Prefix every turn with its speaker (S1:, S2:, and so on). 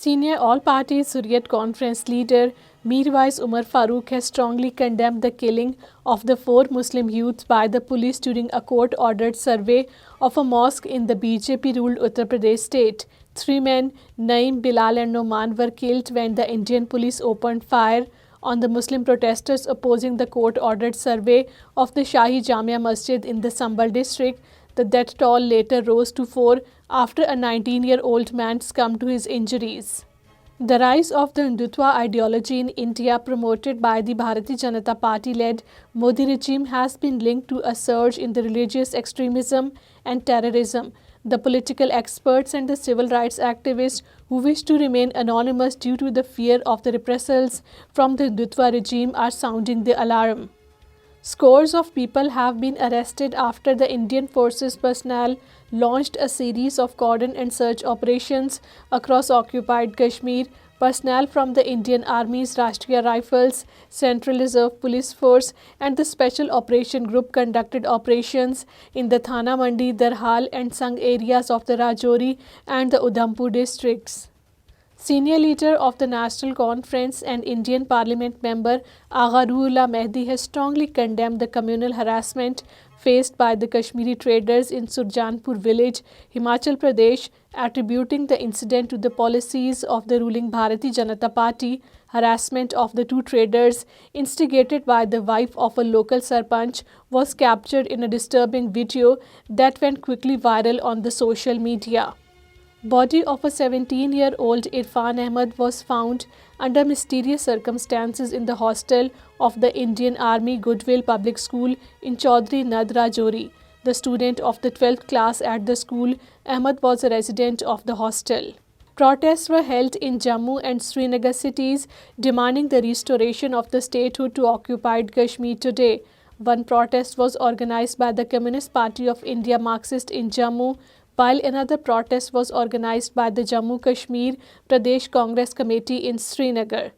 S1: Senior all-party Hurriyat Conference leader Mirwais Umar Farooq has strongly condemned the killing of the 4 Muslim youths by the police during a court-ordered survey of a mosque in the BJP-ruled Uttar Pradesh state. 3 men, Naeem, Bilal and Noman, were killed when the Indian police opened fire on the Muslim protesters opposing the court-ordered survey of the Shahi Jamia Masjid in the Sambal district. The death toll later rose to 4 after a 19-year-old man succumbed to his injuries. The rise of the Hindutva ideology in India, promoted by the Bharatiya Janata Party-led Modi regime, has been linked to a surge in the religious extremism and terrorism. The political experts and the civil rights activists who wish to remain anonymous due to the fear of the reprisals from the Hindutva regime are sounding the alarm. Scores of people have been arrested after the Indian Forces personnel launched a series of cordon and search operations across occupied Kashmir. Personnel from the Indian Army's Rashtriya Rifles, Central Reserve Police Force and the Special Operation Group conducted operations in the Thana Mandi, Darhal and Sangh areas of the Rajouri and the Udhampur districts. Senior leader of the National Conference and Indian Parliament member Agha Ruhullah Mehdi has strongly condemned the communal harassment faced by the Kashmiri traders in Surjanpur village, Himachal Pradesh, attributing the incident to the policies of the ruling Bharatiya Janata Party. Harassment of the 2 traders, instigated by the wife of a local sarpanch, was captured in a disturbing video that went quickly viral on the social media. Body of a 17-year-old Irfan Ahmed was found under mysterious circumstances in the hostel of the Indian Army Goodwill Public School in Chaudhry Nad, Rajouri. The student of the 12th class at the school, Ahmed was a resident of the hostel. Protests were held in Jammu and Srinagar cities demanding the restoration of the statehood to occupied Kashmir today. One protest was organized by the Communist Party of India Marxist in Jammu, while another protest was organized by the Jammu Kashmir Pradesh Congress Committee in Srinagar.